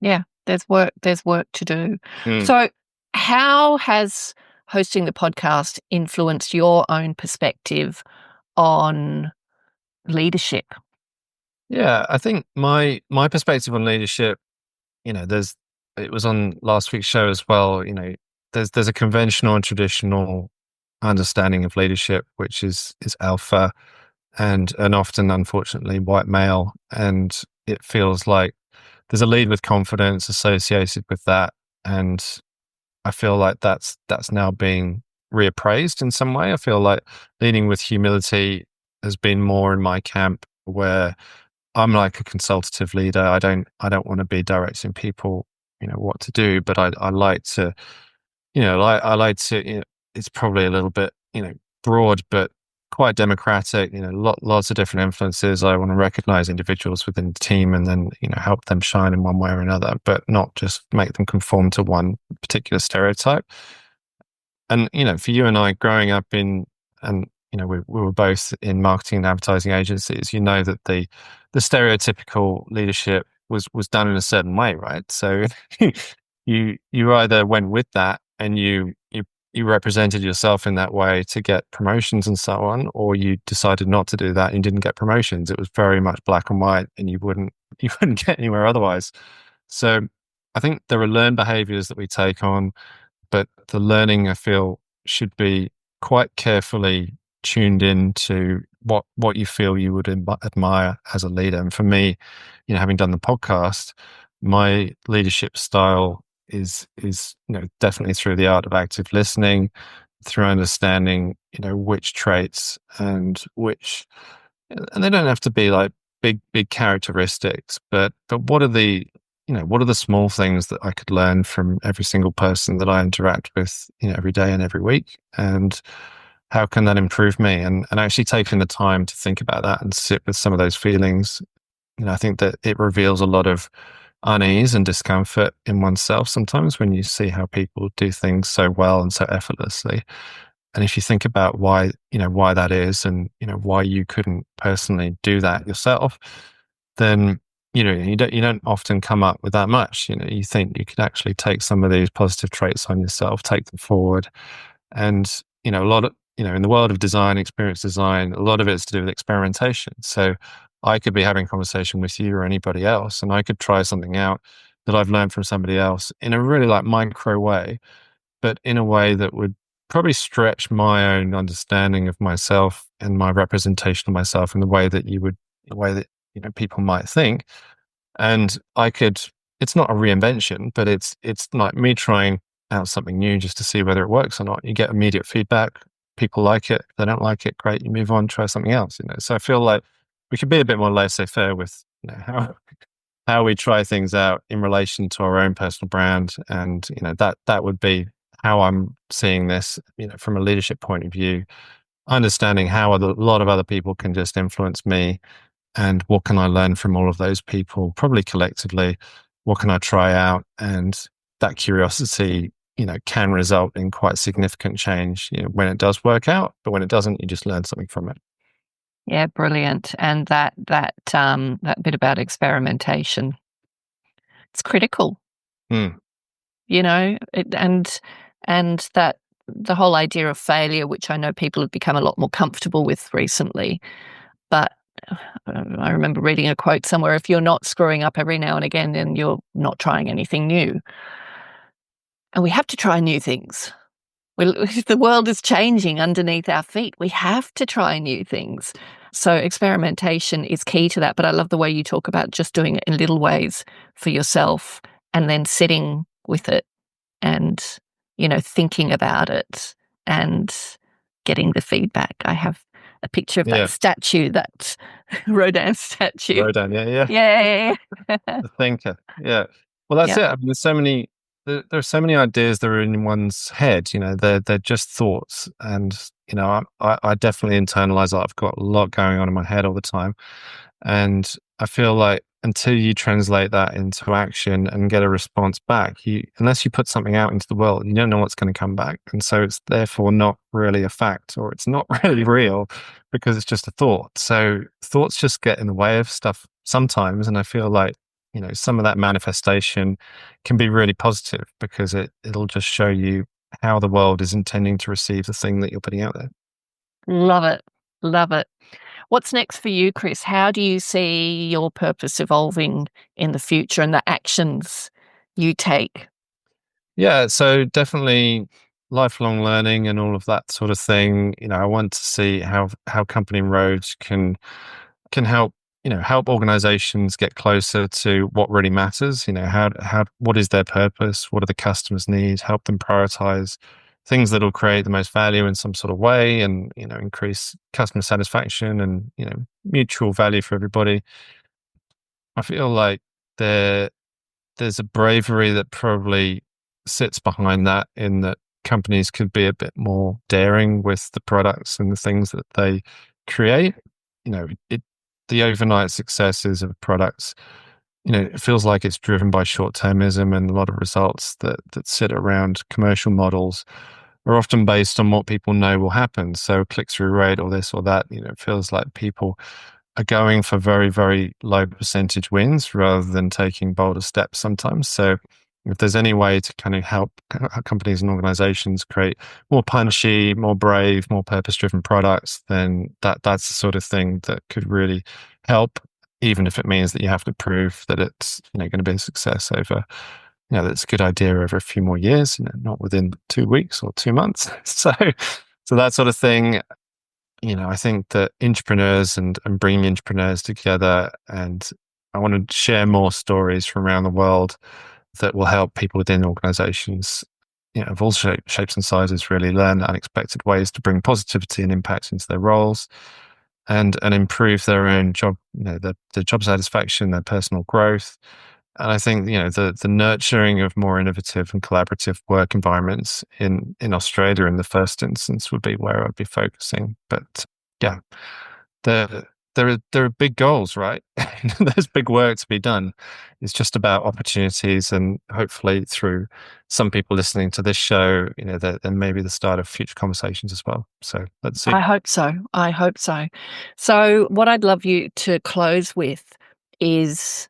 Yeah. There's work to do. So how has hosting the podcast influenced your own perspective on leadership? Yeah, I think my perspective on leadership, it was on last week's show as well. There's a conventional and traditional understanding of leadership, which is alpha and often, unfortunately, white male. And it feels like there's a lead with confidence associated with that. And I feel like that's now being reappraised in some way. I feel like leading with humility has been more in my camp, where I'm like a consultative leader. I don't want to be directing people, what to do, but I like to, I like to, it's probably a little bit, broad, but quite democratic, lots of different influences. I want to recognize individuals within the team and then, help them shine in one way or another, but not just make them conform to one particular stereotype. And, for you and I growing up we were both in marketing and advertising agencies, that the stereotypical leadership was done in a certain way, right? So you either went with that and you represented yourself in that way to get promotions and so on, or you decided not to do that and didn't get promotions. It was very much black and white, and you wouldn't get anywhere otherwise. So I think there are learned behaviors that we take on, but the learning, I feel, should be quite carefully tuned into what you feel you would admire as a leader. And for me, having done the podcast, my leadership style is definitely through the art of active listening, through understanding which traits and they don't have to be like big characteristics, but what are the small things that I could learn from every single person that I interact with every day and every week, and how can that improve me? And actually taking the time to think about that and sit with some of those feelings, I think that it reveals a lot of unease and discomfort in oneself sometimes when you see how people do things so well and so effortlessly. And if you think about why that is, and why you couldn't personally do that yourself, then you don't often come up with that much. You think you could actually take some of these positive traits on yourself, take them forward, and a lot of in the world of design, experience design, a lot of it's to do with experimentation. So I could be having a conversation with you or anybody else, and I could try something out that I've learned from somebody else in a really like micro way, but in a way that would probably stretch my own understanding of myself and my representation of myself in the way that people might think. And it's not a reinvention, but it's like me trying out something new just to see whether it works or not. You get immediate feedback. People like it. If they don't like it, great. You move on, try something else. So I feel like we could be a bit more laissez-faire with how we try things out in relation to our own personal brand, and that would be how I'm seeing this. From a leadership point of view, understanding how a lot of other people can just influence me, and what can I learn from all of those people, probably collectively. What can I try out? And that curiosity, can result in quite significant change, when it does work out. But when it doesn't, you just learn something from it. Yeah, brilliant. And that bit about experimentation, it's critical. Mm. And that the whole idea of failure, which I know people have become a lot more comfortable with recently. But I remember reading a quote somewhere: if you're not screwing up every now and again, then you're not trying anything new. And we have to try new things. The world is changing underneath our feet. We have to try new things. So experimentation is key to that. But I love the way you talk about just doing it in little ways for yourself, and then sitting with it and, thinking about it and getting the feedback. I have a picture of that statue, that Rodin statue. Rodin, yeah. Yeah. The thinker, yeah. Well, that's it. I mean, there are so many ideas that are in one's head. They're just thoughts, and I definitely internalize that. I've got a lot going on in my head all the time, and I feel like until you translate that into action and get a response back, unless you put something out into the world, you don't know what's going to come back, and so it's therefore not really a fact, or it's not really real, because it's just a thought. So thoughts just get in the way of stuff sometimes, and I feel like some of that manifestation can be really positive, because it'll just show you how the world is intending to receive the thing that you're putting out there. Love it. Love it. What's next for you, Chris? How do you see your purpose evolving in the future, and the actions you take? Yeah, so definitely lifelong learning and all of that sort of thing. I want to see how Company Road can help help organizations get closer to what really matters. What is their purpose? What do the customers need? Help them prioritize things that will create the most value in some sort of way, and increase customer satisfaction and mutual value for everybody. I feel like there's a bravery that probably sits behind that, in that companies could be a bit more daring with the products and the things that they create. The overnight successes of products, it feels like it's driven by short-termism, and a lot of results that sit around commercial models are often based on what people know will happen. So click-through rate or this or that, it feels like people are going for very, very low percentage wins rather than taking bolder steps sometimes. So if there's any way to kind of help companies and organizations create more punchy, more brave, more purpose-driven products, then that's the sort of thing that could really help, even if it means that you have to prove that it's going to be a success over, that's a good idea over a few more years, not within 2 weeks or 2 months. So that sort of thing. I think that entrepreneurs and bringing entrepreneurs together, and I want to share more stories from around the world that will help people within organizations, of all shapes and sizes, really learn unexpected ways to bring positivity and impact into their roles, and improve their own job, their job satisfaction, their personal growth. And I think, the nurturing of more innovative and collaborative work environments in Australia in the first instance would be where I'd be focusing. But yeah, there are big goals, right? There's big work to be done. It's just about opportunities, and hopefully through some people listening to this show, there may be the start of future conversations as well. So let's see. I hope so. So what I'd love you to close with is,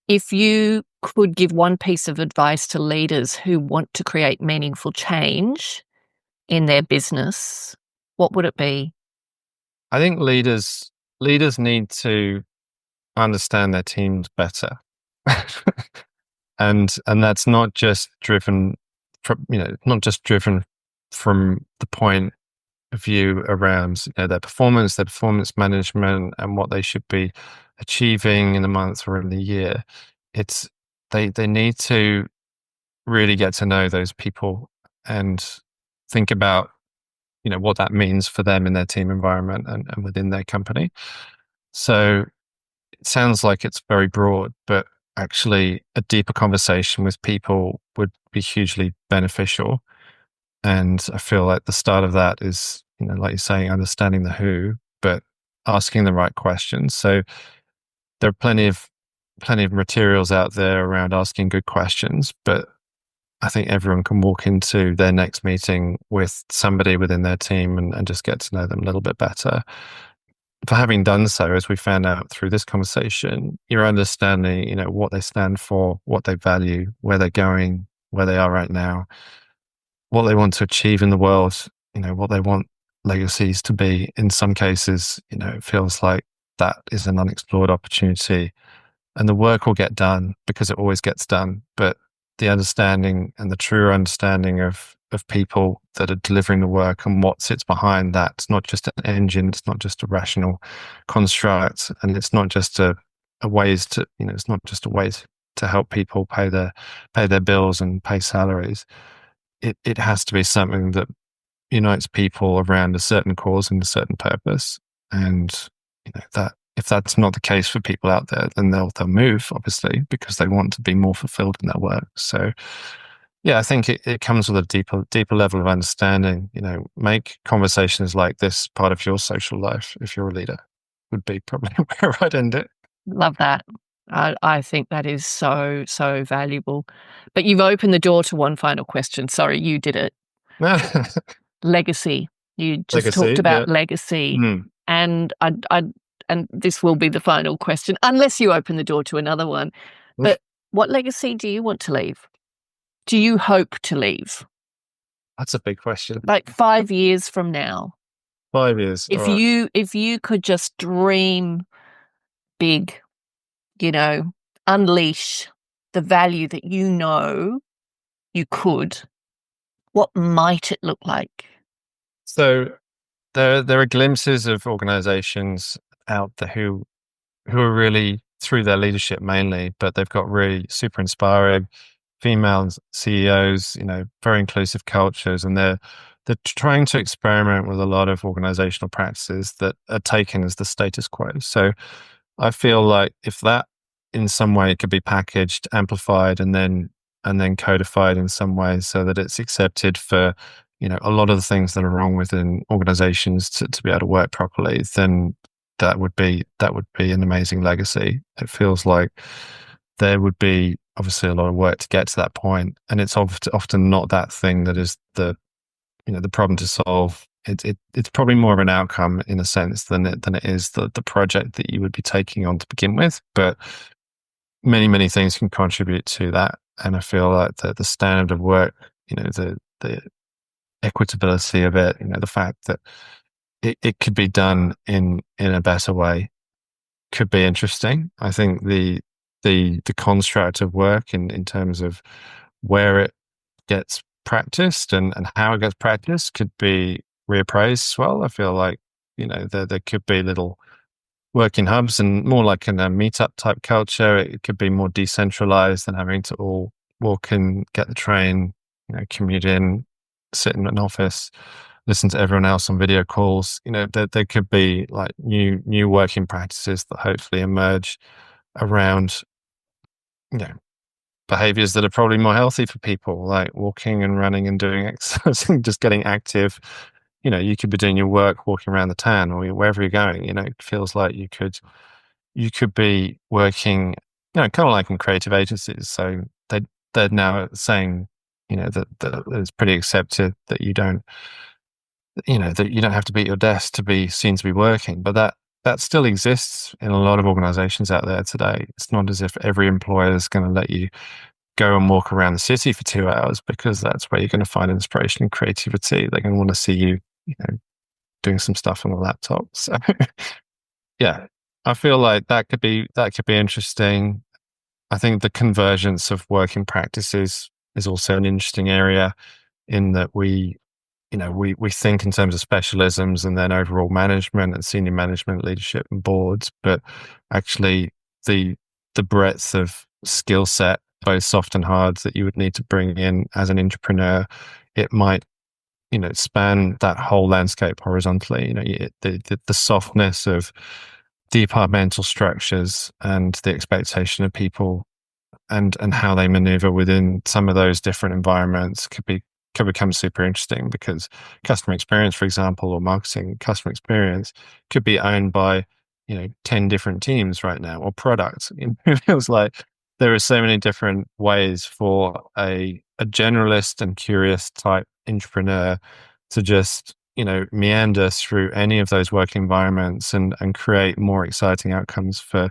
if you could give one piece of advice to leaders who want to create meaningful change in their business, what would it be? I think leaders need to understand their teams better. and that's not just driven from, from the point of view around their performance management, and what they should be achieving in the month or in the year. It's they need to really get to know those people and think about, what that means for them in their team environment and within their company. So it sounds like it's very broad, but actually a deeper conversation with people would be hugely beneficial. And I feel like the start of that is, like you're saying, understanding the who, but asking the right questions. So there are plenty of materials out there around asking good questions, but I think everyone can walk into their next meeting with somebody within their team and just get to know them a little bit better. For having done so, as we found out through this conversation, you're understanding, what they stand for, what they value, where they're going, where they are right now, what they want to achieve in the world, what they want legacies to be. In some cases, it feels like that is an unexplored opportunity, and the work will get done because it always gets done. But the understanding and the true understanding of people that are delivering the work and what sits behind that. It's not just an engine. It's not just a rational construct, and it's not just a ways to, it's not just a way to help people pay their bills and pay salaries. It has to be something that unites people around a certain cause and a certain purpose. And that if that's not the case for people out there, then they'll move, obviously, because they want to be more fulfilled in their work. So yeah, I think it comes with a deeper level of understanding. Make conversations like this part of your social life if you're a leader, would be probably where I'd end it. Love that. I think that is so, so valuable. But you've opened the door to one final question. Sorry, you did it. Legacy. You just talked about legacy. And and this will be the final question, unless you open the door to another one. But what legacy do you want to leave? Do you hope to leave? That's a big question. Like 5 years from now. 5 years. If you could just dream big, unleash the value that you could, what might it look like? So there are glimpses of organizations out there who are really, through their leadership mainly, but they've got really super inspiring female CEOs, very inclusive cultures, and they're trying to experiment with a lot of organizational practices that are taken as the status quo. So I feel like if that in some way could be packaged, amplified, and then codified in some way so that it's accepted for, a lot of the things that are wrong within organizations to be able to work properly, then that would be an amazing legacy. It feels like there would be obviously a lot of work to get to that point, and it's often not that thing that is the problem to solve. It's probably more of an outcome in a sense than it is the project that you would be taking on to begin with. But many things can contribute to that, and I feel like the standard of work, the equitability of it, the fact that it could be done in a better way could be interesting. I think the construct of work in terms of where it gets practiced and how it gets practiced could be reappraised as well. I feel like, there could be little working hubs and more like in a meetup type culture. It could be more decentralized than having to all walk in, get the train, commute in, sit in an office, listen to everyone else on video calls. There could be like new working practices that hopefully emerge around, behaviors that are probably more healthy for people, like walking and running and doing exercise and just getting active. You could be doing your work, walking around the town or wherever you're going. It feels like you could be working, kind of like in creative agencies. So they're now saying, that it's pretty accepted that you don't have to be at your desk to be seen to be working. But that still exists in a lot of organizations out there today. It's not as if every employer is going to let you go and walk around the city for 2 hours, because that's where you're going to find inspiration and creativity. They're going to want to see you, doing some stuff on the laptop. So yeah, I feel like that could be interesting. I think the convergence of working practices is also an interesting area, in that we think in terms of specialisms and then overall management and senior management, leadership and boards, but actually the breadth of skill set both soft and hard, that you would need to bring in as an entrepreneur. It might, span that whole landscape horizontally. The softness of departmental structures and the expectation of people and how they maneuver within some of those different environments could become super interesting, because customer experience, for example, or marketing customer experience could be owned by 10 different teams right now, or products. It feels like there are so many different ways for a generalist and curious type entrepreneur to just meander through any of those work environments and create more exciting outcomes for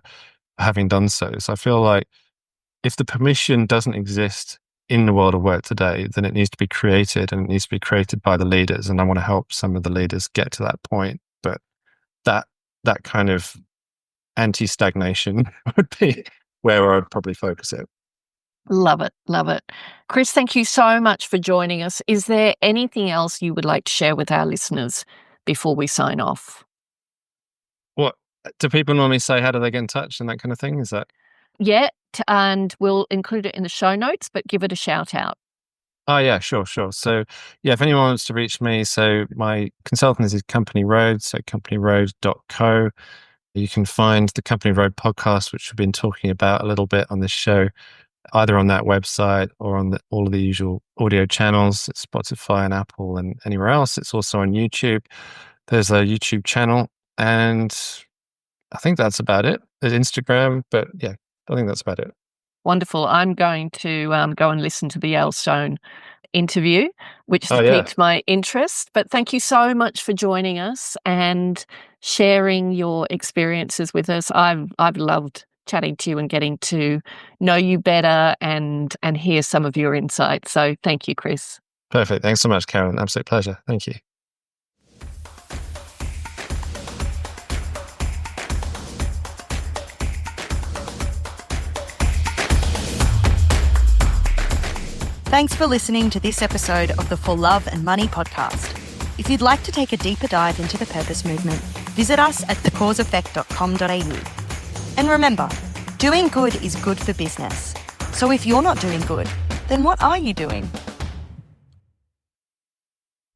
having done so. So I feel like if the permission doesn't exist in the world of work today, then it needs to be created, and it needs to be created by the leaders. And I want to help some of the leaders get to that point. But that kind of anti-stagnation would be where I'd probably focus it. Love it. Love it. Chris, thank you so much for joining us. Is there anything else you would like to share with our listeners before we sign off? What do people normally say? How do they get in touch and that kind of thing? Is that? Yeah, and we'll include it in the show notes, but give it a shout out. Oh, yeah, sure. So, yeah, if anyone wants to reach me, so my consultant is Company Road, so companyroad.co. You can find the Company Road podcast, which we've been talking about a little bit on this show, either on that website or on all of the usual audio channels, Spotify and Apple and anywhere else. It's also on YouTube. There's a YouTube channel, and I think that's about it. There's Instagram, but yeah, I think that's about it. Wonderful. I'm going to go and listen to the Al Stone interview, which has piqued my interest. But thank you so much for joining us and sharing your experiences with us. I've loved chatting to you and getting to know you better and hear some of your insights. So thank you, Chris. Perfect. Thanks so much, Carolyn. Absolute pleasure. Thank you. Thanks for listening to this episode of the For Love and Money podcast. If you'd like to take a deeper dive into the purpose movement, visit us at thecauseeffect.com.au. And remember, doing good is good for business. So if you're not doing good, then what are you doing?